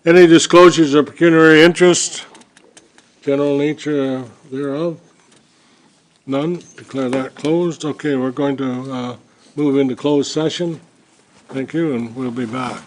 Any disclosures of pecuniary interest, general nature thereof? None. Declare that closed. Okay, we're going to move into closed session. Thank you, and we'll be back.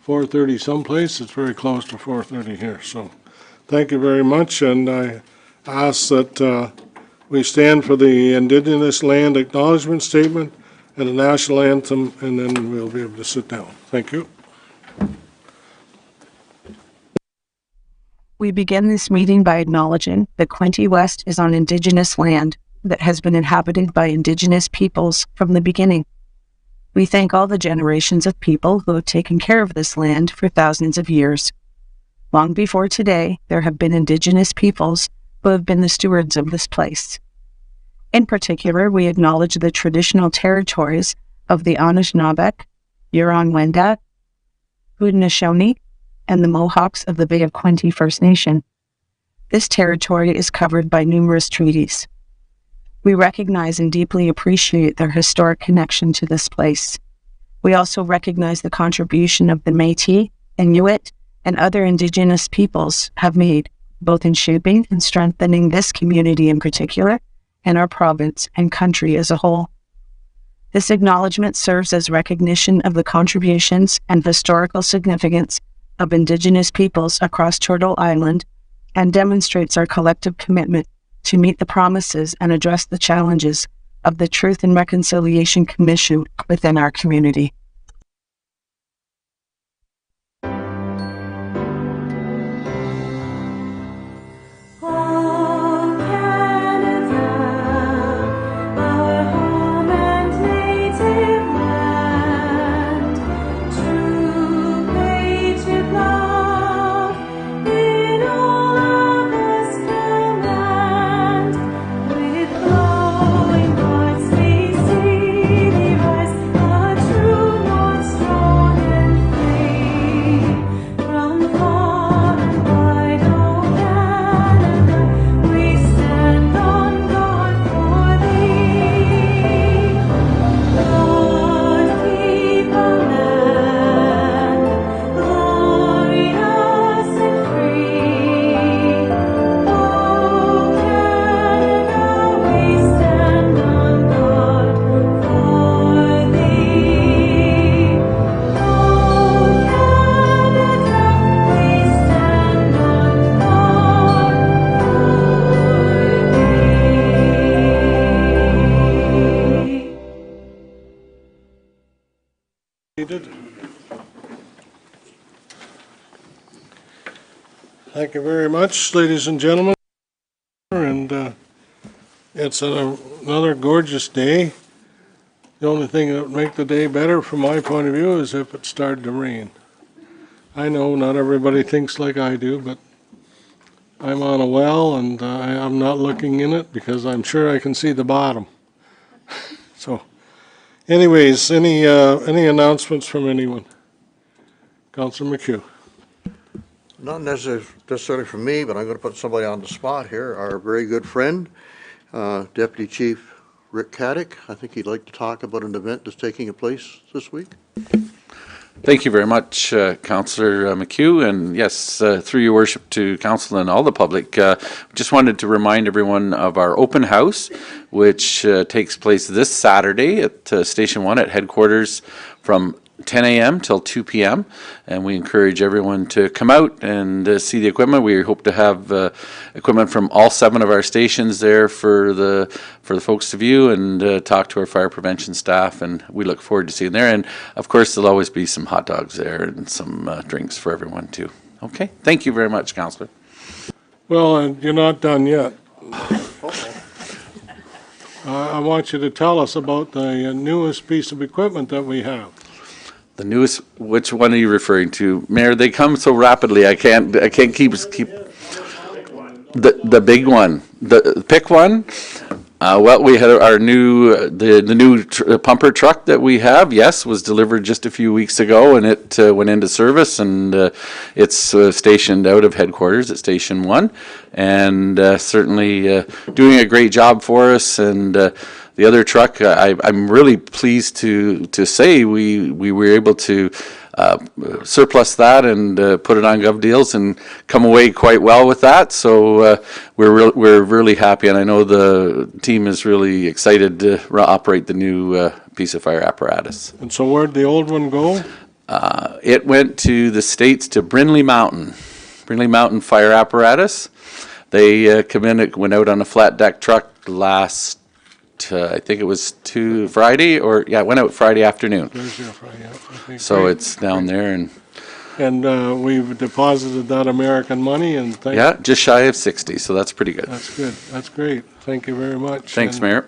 4:30 someplace. It's very close to 4:30 here. So thank you very much, and I ask that we stand for the Indigenous Land Acknowledgement Statement and the National Anthem, and then we'll be able to sit down. Thank you. We begin this meeting by acknowledging that Quinte West is on Indigenous land that has been inhabited by Indigenous peoples from the beginning. We thank all the generations of people who have taken care of this land for thousands of years. Long before today, there have been Indigenous peoples who have been the stewards of this place. In particular, we acknowledge the traditional territories of the Anishinaabe, Huron-Wendat, Haudenosaunee, and the Mohawks of the Bay of Quinte First Nation. This territory is covered by numerous treaties. We recognize and deeply appreciate their historic connection to this place. We also recognize the contribution of the Métis, Inuit, and other Indigenous peoples have made, both in shaping and strengthening this community in particular, and our province and country as a whole. This acknowledgement serves as recognition of the contributions and historical significance of Indigenous peoples across Turtle Island and demonstrates our collective commitment to meet the promises and address the challenges of the Truth and Reconciliation Commission within our community. Thank you very much, ladies and gentlemen. And it's another gorgeous day. The only thing that would make the day better from my point of view is if it started to rain. I know not everybody thinks like I do, but I'm on a well and I'm not looking in it because I'm sure I can see the bottom. So anyways, any announcements from anyone? Councillor McHugh. Not necessarily for me, but I'm going to put somebody on the spot here. Our very good friend, Deputy Chief Rick Caddick. I think he'd like to talk about an event that's taking place this week. Thank you very much, Councillor McHugh, and yes, through your worship to Council and all the public, just wanted to remind everyone of our open house, which takes place this Saturday at Station 1 at headquarters from 10 a.m. till 2 p.m. and we encourage everyone to come out and see the equipment. We hope to have equipment from all 7 of our stations there for the folks to view and talk to our fire prevention staff, and we look forward to seeing there. And of course there'll always be some hot dogs there and some drinks for everyone too. Okay, thank you very much, Councillor. Well, you're not done yet. I want you to tell us about the newest piece of equipment that we have. The newest, which one are you referring to, Mayor? They come so rapidly. I can't keep the big one. The pick one. Well, we had our new the new pumper truck that we have. Yes, was delivered just a few weeks ago, and it went into service, and it's stationed out of headquarters at Station 1, and certainly doing a great job for us. And the other truck, I'm really pleased to say we were able to surplus that and put it on Gov Deals and come away quite well with that. So we're really happy, and I know the team is really excited to operate the new piece of fire apparatus. And so where'd the old one go? It went to the States to Brindley Mountain Fire Apparatus. They went out on a flat deck truck last, I think it was Friday, it went out Friday afternoon. Thursday or Friday, yeah. Okay, So great. it's down there, and And we've deposited that American money, and just shy of 60, so that's pretty good. that's good. That's great. Thank you very much. Thanks, And- Mayor.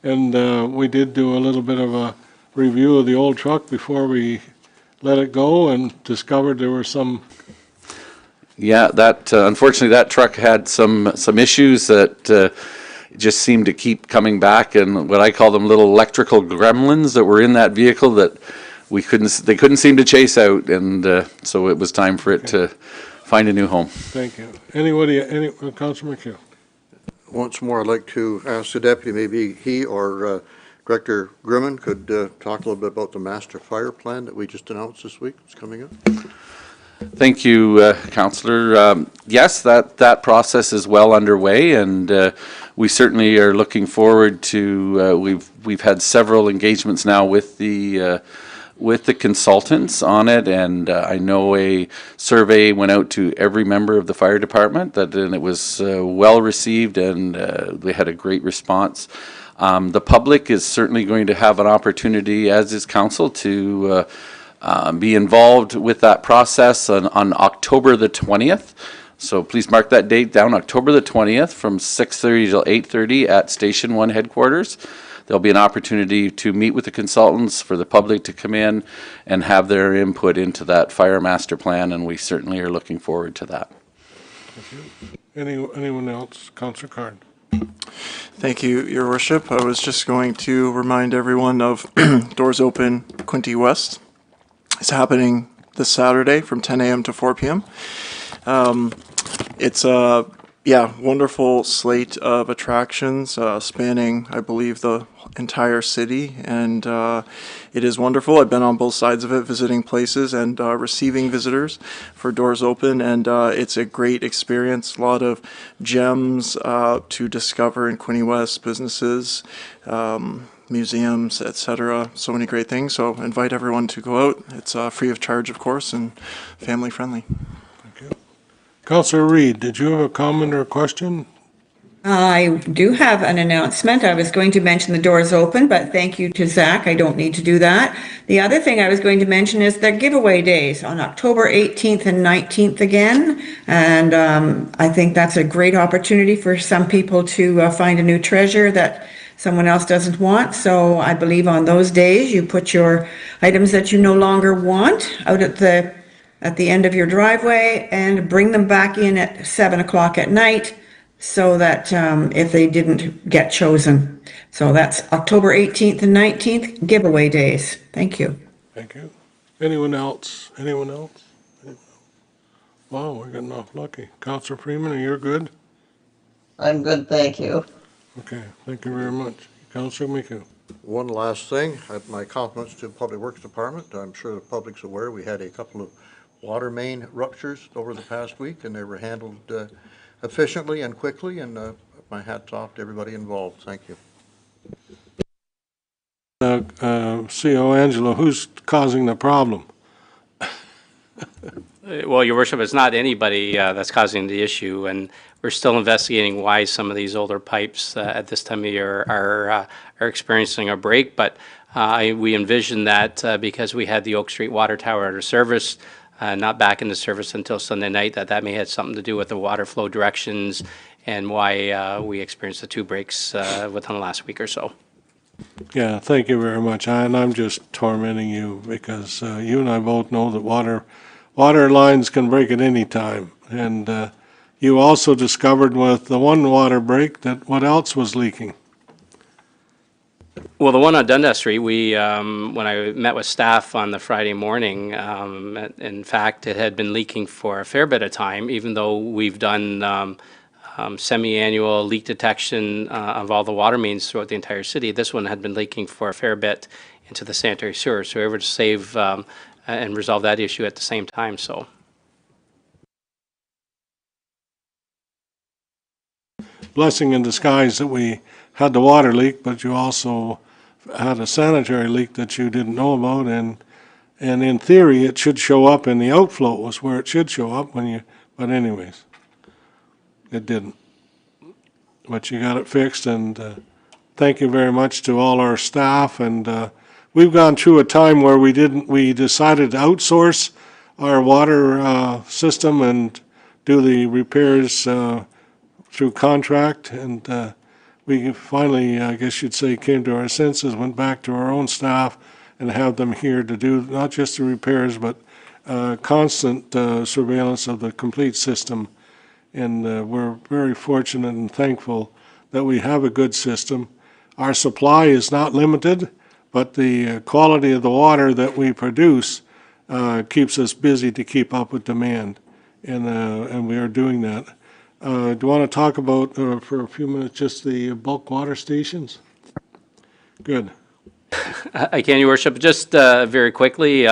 And we did do a little bit of a review of the old truck before we let it go, and discovered there were some, Yeah, that, unfortunately, that truck had some issues that just seemed to keep coming back, and what I call them little electrical gremlins that were in that vehicle that they couldn't seem to chase out, and so it was time for it to find a new home. thank you. Councilor McHugh? Once more, I'd like to ask the deputy, maybe he or Director Grimman could talk a little bit about the master fire plan that we just announced this week. It's coming up. Thank you, Councillor. Yes, that process is well underway, and we certainly are looking forward to. We've had several engagements now with the consultants on it, and I know a survey went out to every member of the fire department, and it was well received, and they had a great response. The public is certainly going to have an opportunity, as is council, to be involved with that process on October the 20th. So please mark that date down, October the 20th, from 6:30 till 8:30 at Station 1 headquarters. There'll be an opportunity to meet with the consultants, for the public to come in and have their input into that fire master plan, and we certainly are looking forward to that. Anyone else? Councilor Card? Thank you, Your Worship. I was just going to remind everyone of Doors Open Quinte West. It's happening this Saturday from 10 a.m. to 4 p.m. It's a wonderful slate of attractions spanning, I believe, the entire city, and it is wonderful. I've been on both sides of it, visiting places and receiving visitors for Doors Open, and it's a great experience. A lot of gems to discover in Quinte West, businesses, museums, etc. So many great things. So invite everyone to go out. It's free of charge, of course, and family friendly. Thank you. Councilor Reid, did you have a comment or a question? I do have an announcement. I was going to mention the doors open, but thank you to Zach. I don't need to do that. The other thing I was going to mention is the giveaway days on October 18th and 19th again. And I think that's a great opportunity for some people to find a new treasure that someone else doesn't want. So I believe on those days you put your items that you no longer want out at the end of your driveway and bring them back in at 7 o'clock at night, so that if they didn't get chosen. So that's October 18th and 19th, giveaway days. Thank you. Thank you. Anyone else? Anyone else? Wow, we're getting off lucky. Councilor Freeman, are you good? I'm good, thank you. Okay, thank you very much. Councilor McHugh. One last thing, my compliments to the Public Works Department. I'm sure the public's aware we had a couple of water main ruptures over the past week, and they were handled efficiently and quickly, and my hat's off to everybody involved. Thank you. CO Angelo, who's causing the problem? Well, Your Worship, it's not anybody that's causing the issue, and we're still investigating why some of these older pipes at this time of year are experiencing a break. But we envision that because we had the Oak Street Water Tower out of service, not back into service until Sunday night, that may have something to do with the water flow directions and why we experienced the two breaks within the last week or so. Yeah, thank you very much. And I'm just tormenting you because you and I both know that water lines can break at any time. And you also discovered with the one water break that what else was leaking? Well, the one on Dundas Street, we when I met with staff on the Friday morning, in fact, it had been leaking for a fair bit of time, even though we've done semi-annual leak detection of all the water mains throughout the entire city. This one had been leaking for a fair bit into the sanitary sewer, so we were able to save and resolve that issue at the same time. So. Blessing in disguise that we had the water leak, but you also had a sanitary leak that you didn't know about, and And in theory, it should show up in the outflows where it should show up when you, but anyways, it didn't. But you got it fixed, and thank you very much to all our staff. And we've gone through a time where we decided to outsource our water system and do the repairs through contract. And we finally, I guess you'd say, came to our senses, went back to our own staff and have them here to do not just the repairs, but constant surveillance of the complete system. And we're very fortunate and thankful that we have a good system. Our supply is not limited, but the quality of the water that we produce keeps us busy to keep up with demand, and we are doing that. Do you want to talk about, for a few minutes, just the bulk water stations? Good. I can, Your Worship. Just very quickly,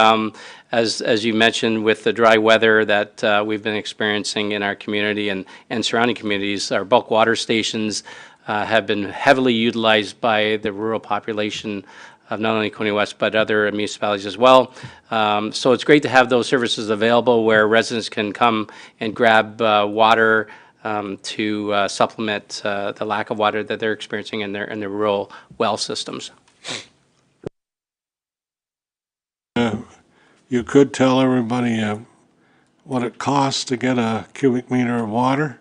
as you mentioned, with the dry weather that we've been experiencing in our community and surrounding communities, our bulk water stations have been heavily utilized by the rural population of not only Quinte West, but other municipalities as well. So it's great to have those services available where residents can come and grab water to supplement the lack of water that they're experiencing in their rural well systems. You could tell everybody what it costs to get a cubic meter of water?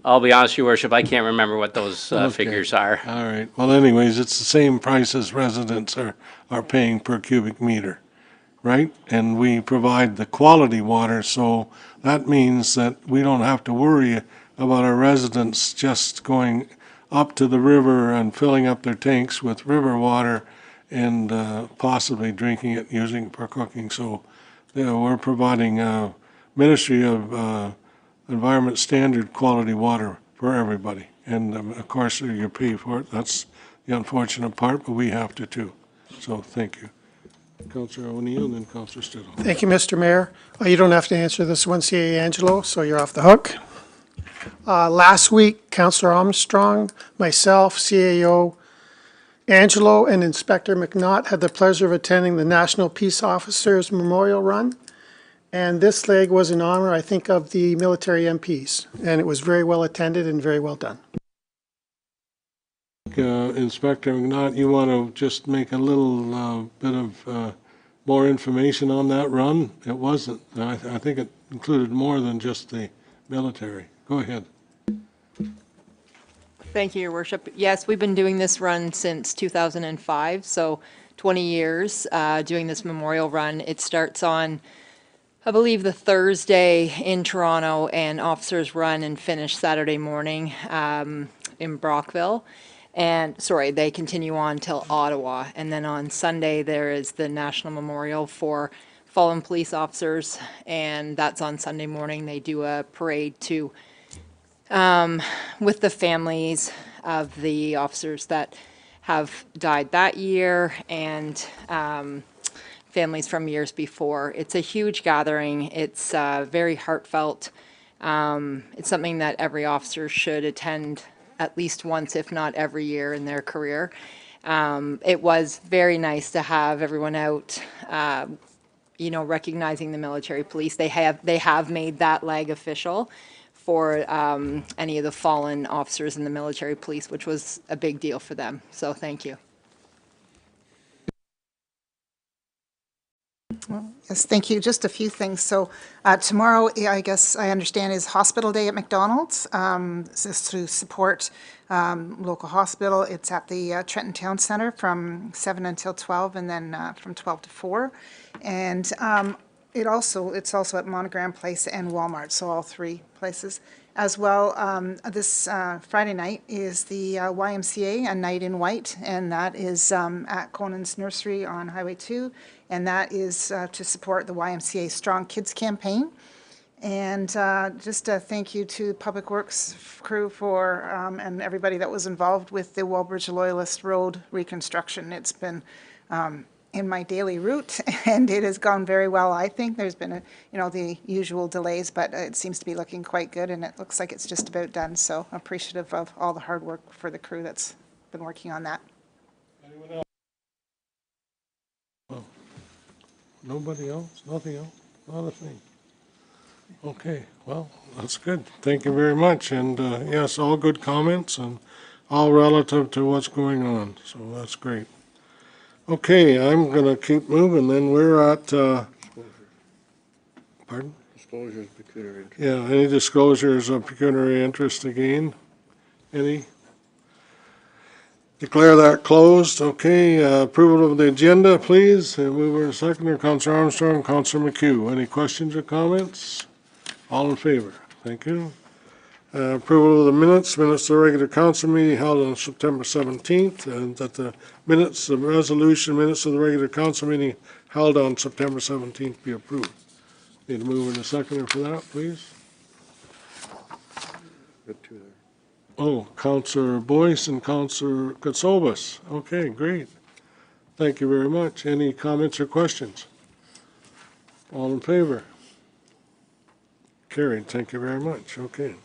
I'll be honest, Your Worship, I can't remember what those Okay. figures are. All right. Well, anyways, it's the same price as residents are paying per cubic meter, right? And we provide the quality water, so that means that we don't have to worry about our residents just going up to the river and filling up their tanks with river water and possibly drinking it, using it for cooking. So we're providing Ministry of Environment standard quality water for everybody. And of course, you pay for it. That's the unfortunate part, but we have to too. So thank you. Councillor O'Neill and then Councillor Stidham. Thank you, Mr. Mayor. You don't have to answer this one, CA Angelo, so you're off the hook. Last week, Councillor Armstrong, myself, CAO Angelo, and Inspector McNaught had the pleasure of attending the National Peace Officers Memorial Run. And this leg was in honor, I think, of the military MPs. And it was very well attended and very well done. Inspector McNaught, you want to just make a little bit of more information on that run? It wasn't, I think it included more than just the military. Go ahead. Thank you, Your Worship. Yes, we've been doing this run since 2005, so 20 years doing this memorial run. It starts on, I believe, the Thursday in Toronto, and officers run and finish Saturday morning in Brockville. And, sorry, they continue on till Ottawa. And then on Sunday, there is the National Memorial for fallen police officers, and that's on Sunday morning. They do a parade to with the families of the officers that have died that year and families from years before. It's a huge gathering. It's very heartfelt. It's something that every officer should attend at least once, if not every year in their career. It was very nice to have everyone out, you know, recognizing the military police. They have made that leg official for any of the fallen officers in the military police, which was a big deal for them. So thank you. Yes, thank you. Just a few things. So tomorrow, I guess I understand, is Hospital Day at McDonald's. This is to support local hospital. It's at the Trenton Town Centre from 7 until 12, and then from 12 to 4. And it's also at Monogram Place and Walmart, so all three places. As well, this Friday night is the YMCA, A Night in White, and that is at Conan's Nursery on Highway 2, and that is to support the YMCA Strong Kids campaign. And just a thank you to Public Works crew for, and everybody that was involved with the Wallbridge Loyalist Road reconstruction. It's been in my daily route, and it has gone very well. I think there's been the usual delays, but it seems to be looking quite good, and it looks like it's just about done. So appreciative of all the hard work for the crew that's been working on that. Anyone else? Nobody else? Nothing else? Not a thing. Okay, well, that's good. Thank you very much. And yes, all good comments and all relative to what's going on. So that's great. Okay, I'm going to keep moving. Then we're at, pardon? Disclosures of pecuniary interest. Yeah, any disclosures of pecuniary interest again? Any? Declare that closed. Okay, approval of the agenda, please. Mover and seconder, Councillor Armstrong, Councillor McHugh. Any questions or comments? All in favor? Thank you. Approval of the minutes of the regular council meeting held on September 17th, and that the minutes of minutes of the regular council meeting held on September 17th be approved. Need a mover and a seconder for that, please. Got two there. Oh, Councillor Boyce and Councillor Katsoubas. Okay, great. Thank you very much. Any comments or questions? All in favor? Carried. Thank you very much. Okay.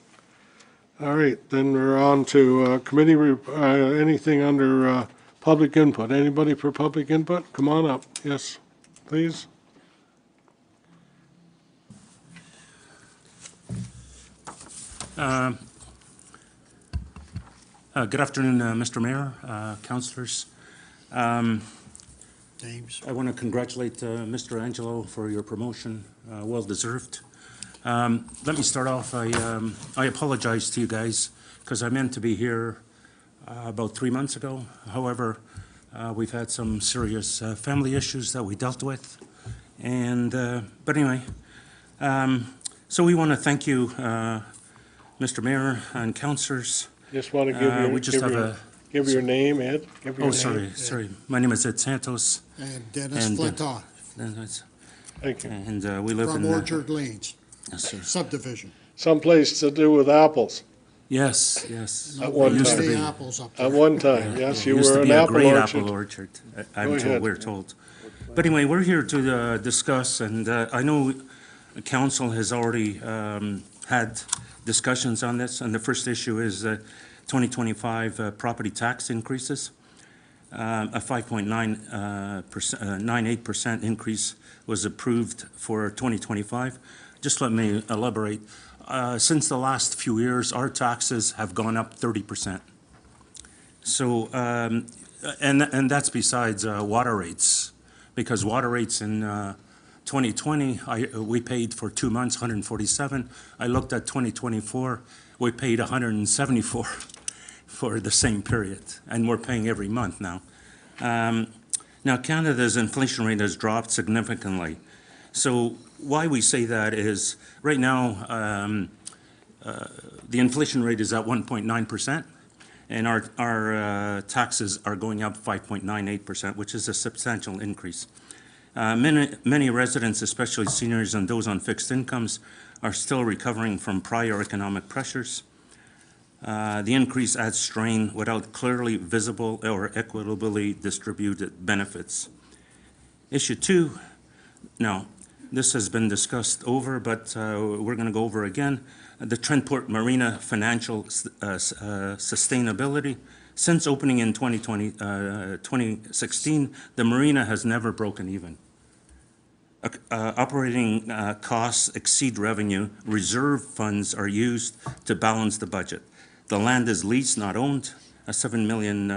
All right, then we're on to committee, anything under public input. Anybody for public input? Come on up. Yes, please. Good afternoon, Mr. Mayor, councillors. James. I want to congratulate Mr. Angelo for your promotion, well deserved. Let me start off, I apologize to you guys because I meant to be here about 3 months ago. However, we've had some serious family issues that we dealt with. And, but anyway, so we want to thank you, Mr. Mayor and councillors. Just want to give your name, Ed. Give your name. Sorry. My name is Ed Santos. And Dennis Flintoff. Thank you. And we live from in Orchard Lanes. Yes, sir. Subdivision. Someplace to do with apples. Yes, yes. At one Used time. to be. Apples up there. At one time, yes, you Used were to an be a apple great orchard. apple orchard. We're told. But anyway, we're here to discuss, and I know the council has already had discussions on this, and the first issue is 2025 property tax increases. A 5.98% increase was approved for 2025. Just let me elaborate. Since the last few years, our taxes have gone up 30%. So, and that's besides water rates, because water rates in 2020, we paid for 2 months 147. I looked at 2024, we paid 174 for the same period, and we're paying every month now. Now, Canada's inflation rate has dropped significantly. So why we say that is, right now, the inflation rate is at 1.9%, and our taxes are going up 5.98%, which is a substantial increase. Many residents, especially seniors and those on fixed incomes, are still recovering from prior economic pressures. The increase adds strain without clearly visible or equitably distributed benefits. Issue 2, now, this has been discussed over, but we're going to go over again. The Trentport Marina financial sustainability. Since opening in 2016, the marina has never broken even. Operating costs exceed revenue. Reserve funds are used to balance the budget. The land is leased, not owned. A $7 million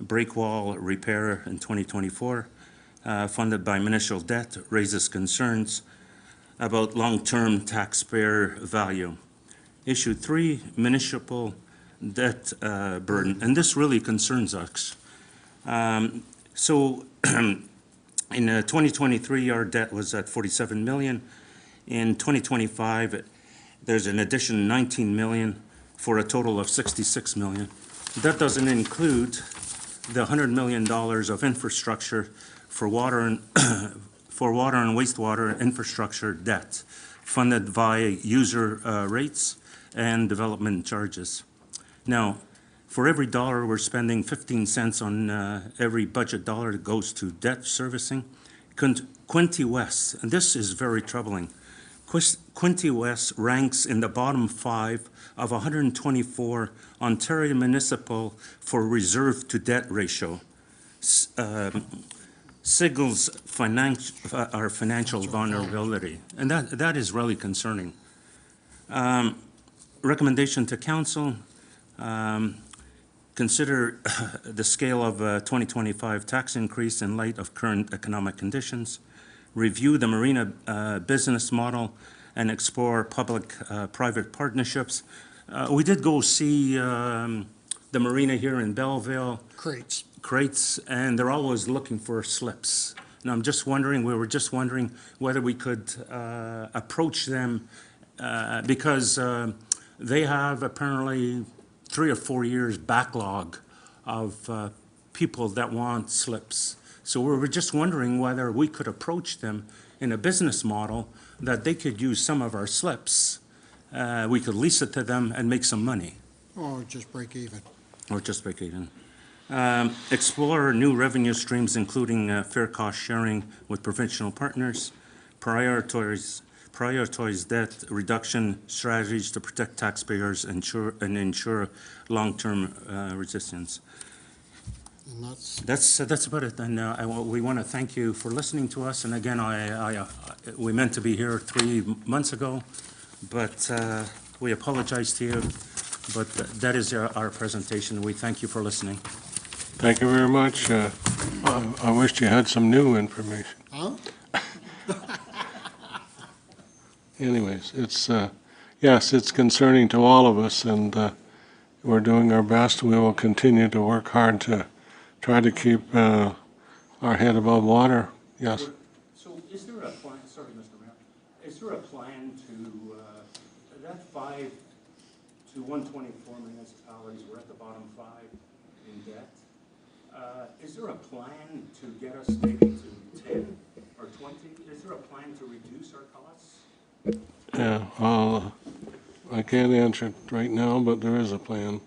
breakwall repair in 2024, funded by municipal debt, raises concerns about long-term taxpayer value. Issue 3, municipal debt burden, and this really concerns us. So in 2023, our debt was at 47 million. In 2025, there's an additional 19 million for a total of 66 million. That doesn't include the $100 million of infrastructure for water and wastewater infrastructure debt, funded via user rates and development charges. Now, for every dollar we're spending 15 cents on every budget dollar that goes to debt servicing. Quinte West, and this is very troubling. Quinte West ranks in the bottom 5 of 124 Ontario municipal for reserve to debt ratio. signals our financial vulnerability, and that is really concerning. Recommendation to council, consider the scale of 2025 tax increase in light of current economic conditions, review the marina business model, and explore public-private partnerships. We did go see the marina here in Belleville. Crates, and they're always looking for slips. And we were just wondering whether we could approach them because they have apparently 3 or 4 years backlog of people that want slips. So we were just wondering whether we could approach them in a business model that they could use some of our slips. We could lease it to them and make some money. Or just break even. Explore new revenue streams, including fair cost sharing with provincial partners, prioritize debt reduction strategies to protect taxpayers and ensure long-term resistance. And That's about it. And we want to thank you for listening to us. And again, we meant to be here 3 months ago, but we apologize to you. But that is our presentation. We thank you for listening. Thank you very much. I wished you had some new information. Huh? Anyways, yes, it's concerning to all of us, and we're doing our best. We will continue to work hard to try to keep our head above water. Yes. So is there a plan, sorry, Mr. Mayor, is there a plan to, that 5 to 124 municipalities, we're at the bottom 5 in debt. Is there a plan to get us maybe to 10 or 20? Is there a plan to reduce our costs? Yeah, I can't answer it right now, but there is a plan.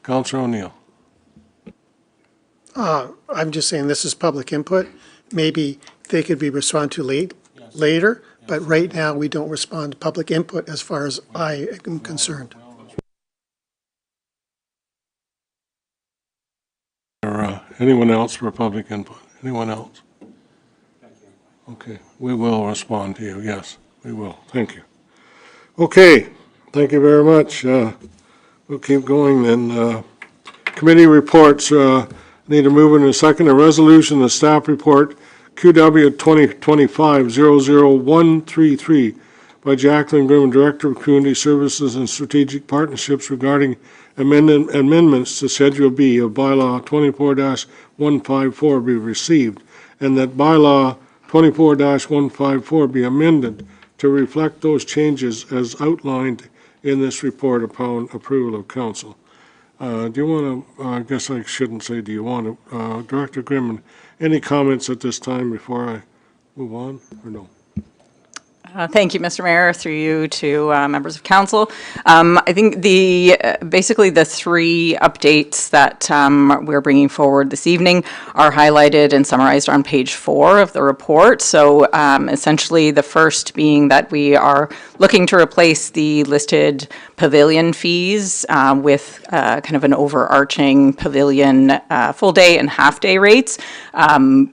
Councillor O'Neill. I'm just saying this is public input. Maybe they could be responded to later, but right now we don't respond to public input as far as I am concerned. Or anyone else for public input? Anyone else? Okay, we will respond to you. Yes, we will. Thank you. Okay, thank you very much. We'll keep going then. Committee reports. Need a move in a second. A resolution, the staff report QW 2025-00133 by Jacqueline Grimm, Director of Community Services and Strategic Partnerships regarding amendments to Schedule B of Bylaw 24-154 be received, and that Bylaw 24-154 be amended to reflect those changes as outlined in this report upon approval of council. Do you want to, I guess I shouldn't say do you want to, Director Grimm, any comments at this time before I move on, or no? Thank you, Mr. Mayor, through you to members of council. I think basically the 3 updates that we're bringing forward this evening are highlighted and summarized on page 4 of the report. So essentially the first being that we are looking to replace the listed pavilion fees with kind of an overarching pavilion full day and half day rates.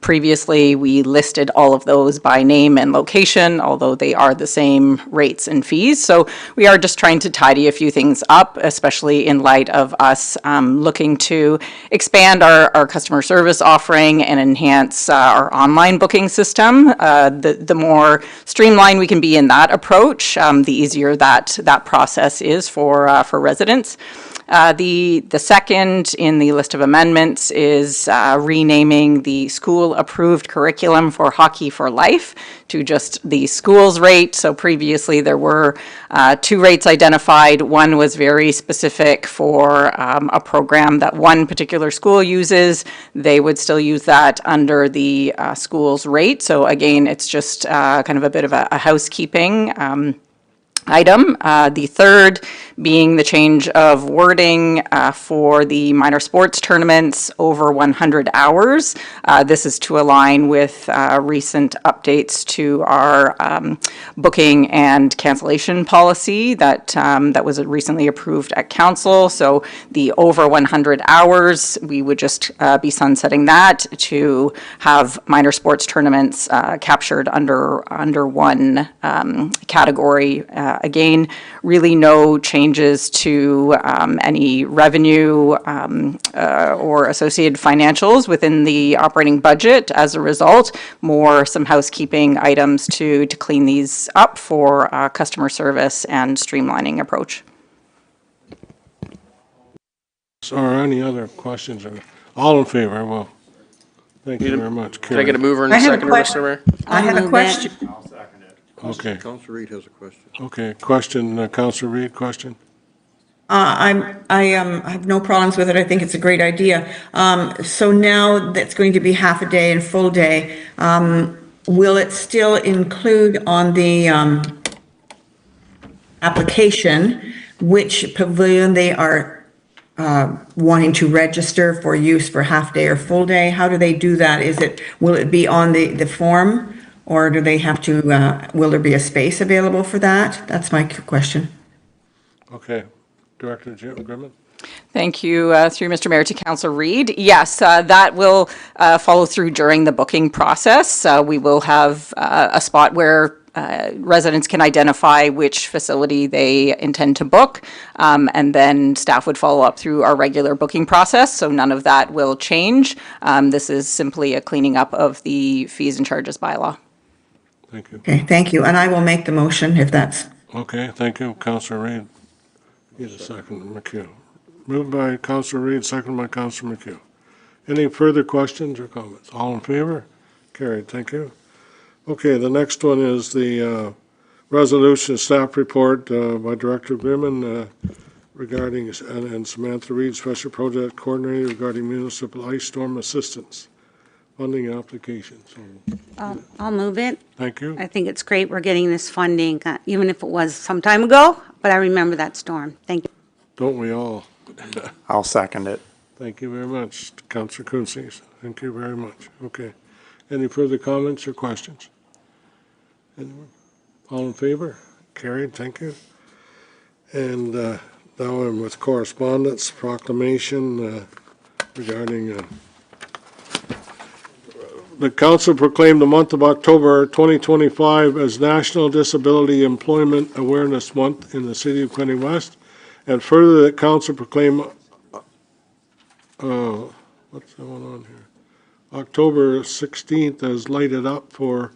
Previously, we listed all of those by name and location, although they are the same rates and fees. So we are just trying to tidy a few things up, especially in light of us looking to expand our customer service offering and enhance our online booking system. The more streamlined we can be in that approach, the easier that process is for residents. The second in the list of amendments is renaming the school-approved curriculum for Hockey for Life to just the school's rate. So previously there were 2 rates identified. One was very specific for a program that one particular school uses. They would still use that under the school's rate. So again, it's just kind of a bit of a housekeeping item. The third being the change of wording for the minor sports tournaments over 100 hours. This is to align with recent updates to our booking and cancellation policy that was recently approved at council. So the over 100 hours, we would just be sunsetting that to have minor sports tournaments captured under one category. Again, really no changes to any revenue or associated financials within the operating budget. As a result, more some housekeeping items to clean these up for customer service and streamlining approach. Or any other questions? All in favor? Well, thank you very much. Can I get a mover and I a have a seconder, question. Mr. Mayor? I have a question. Okay. Councilor Reid has a question. Okay, question, Councilor Reid, question? I have no problems with it. I think it's a great idea. So now that's going to be half a day and full day. Will it still include on the application which pavilion they are wanting to register for use for half day or full day? How do they do that? Will it be on the form? Or do they have to, will there be a space available for that? That's my question. Okay, Director Jim Grimman? Thank you, through Mr. Mayor to Councilor Reid. Yes, that will follow through during the booking process. We will have a spot where residents can identify which facility they intend to book, and then staff would follow up through our regular booking process, so none of that will change. This is simply a cleaning up of the fees and charges bylaw. Thank you. Okay, thank you. And I will make the motion if that's. Okay, thank you, Councilor Reid. Need a second, McHugh. Moved by Councilor Reid, second by Councilor McHugh. Any further questions or comments? All in favor? Carried, thank you. Okay, the next one is the resolution staff report by Director Grimman regarding, and Samantha Reid, Special Project Coordinator regarding municipal ice storm assistance funding applications. I'll move it. Thank you. I think it's great we're getting this funding, even if it was some time ago, but I remember that storm. Thank you. Don't we all? I'll second it. Thank you very much, Councilor Kunze. Thank you very much. Okay. Any further comments or questions? Anyone? All in favor? Carried, thank you. And now I'm with correspondence, proclamation regarding the council proclaimed the month of October 2025 as National Disability Employment Awareness Month in the city of Quinte West, and further that council proclaim what's going on here? October 16th as lighted up for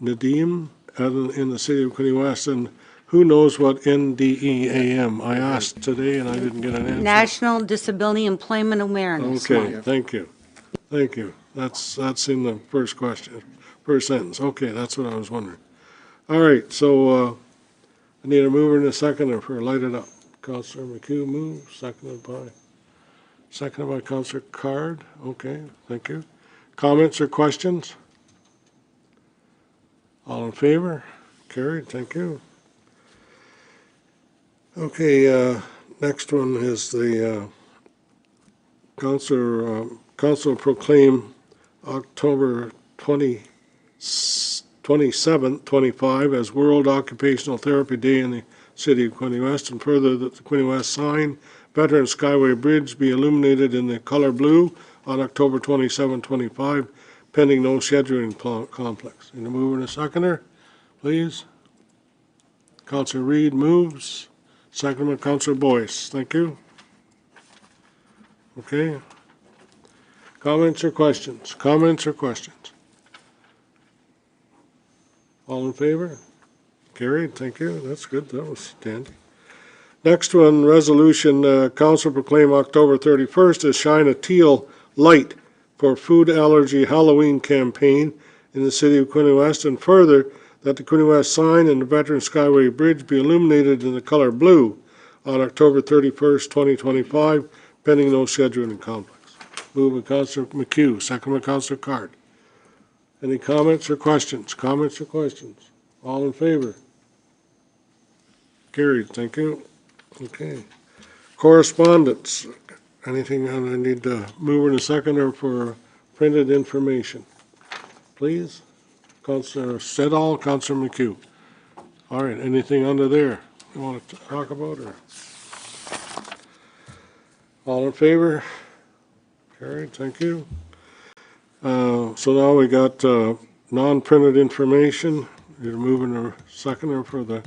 Nadim in the city of Quinte West. And who knows what NDEAM? I asked today and I didn't get an answer. National Disability Employment Awareness Okay, Month. thank you. Thank you. That's in the first question, first sentence. Okay, that's what I was wondering. All right, so I need a mover and a seconder for light it up. Councilor McHugh moves, seconded by Councilor Card. Okay, thank you. Comments or questions? All in favor? Carried, thank you. Okay, next one is the council proclaim October 27th, 25 as World Occupational Therapy Day in the city of Quinte West, and further that the Quinte West sign, Veteran Skyway Bridge, be illuminated in the color blue on October 27, 25, pending no scheduling conflicts. And a mover and a seconder, please. Councilor Reid moves, second by Councilor Boyce. Thank you. Okay. Comments or questions? Comments or questions? All in favor? Carried, thank you. That's good. That was dandy. Next one, resolution, council proclaim October 31st as Shine a Teal Light for Food Allergy Halloween campaign in the city of Quinte West, and further that the Quinte West sign and the Veteran Skyway Bridge be illuminated in the color blue on October 31st, 2025, pending no scheduling conflicts. Moved by Councilor McHugh, second by Councilor Card. Any comments or questions? Comments or questions? All in favor? carried, thank you. Okay. Correspondence, anything I need to move in a seconder for printed information? Please, Councillor Sedall, Councillor McHugh. All right, anything under there you want to talk about, or? All in favor? Carried, thank you. So now we got non-printed information. You're moving a seconder for the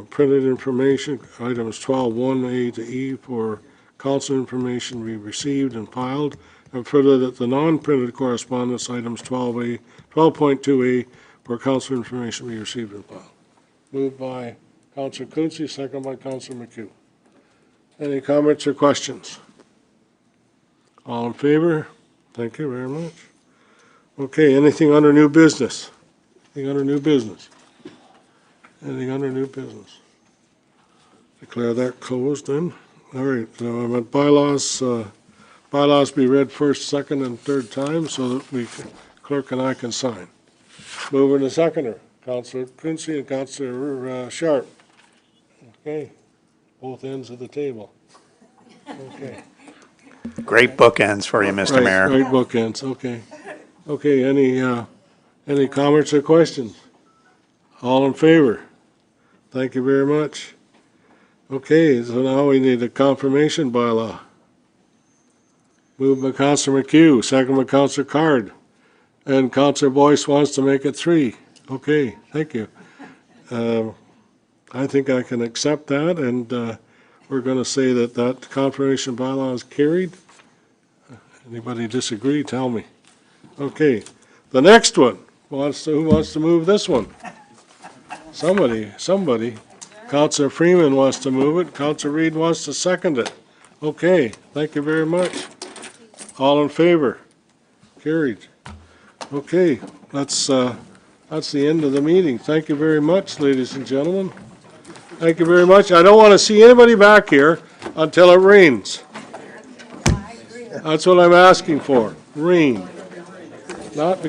printed information, items 12(1)A to E for council information be received and filed, and further that the non-printed correspondence, items 12.2A for council information be received and filed. Moved by Councillor Quinte, second by Councillor McHugh. Any comments or questions? All in favor? Thank you very much. Okay, anything under new business? Anything under new business? Anything under new business? Declare that closed then. All right, so I'm at bylaws. Bylaws be read first, second, and third time so that clerk and I can sign. Mover and seconder, Councillor Quinte and Councillor Sharp. Okay, both ends of the table. Okay. Great bookends for you, Mr. Mayor. Great bookends, okay. Okay, any comments or questions? All in favor? Thank you very much. Okay, so now we need a confirmation bylaw. Moved by Councillor McHugh, second by Councillor Card. And Councillor Boyce wants to make it 3. Okay, thank you. I think I can accept that, and we're going to say that confirmation bylaw is carried. Anybody disagree, tell me. Okay, the next one, who wants to move this one? Somebody. Councillor Freeman wants to move it, Councillor Reed wants to second it. Okay, thank you very much. All in favor? Carried. Okay, that's the end of the meeting. Thank you very much, ladies and gentlemen. Thank you very much. I don't want to see anybody back here until it rains. That's what I'm asking for, rain. Not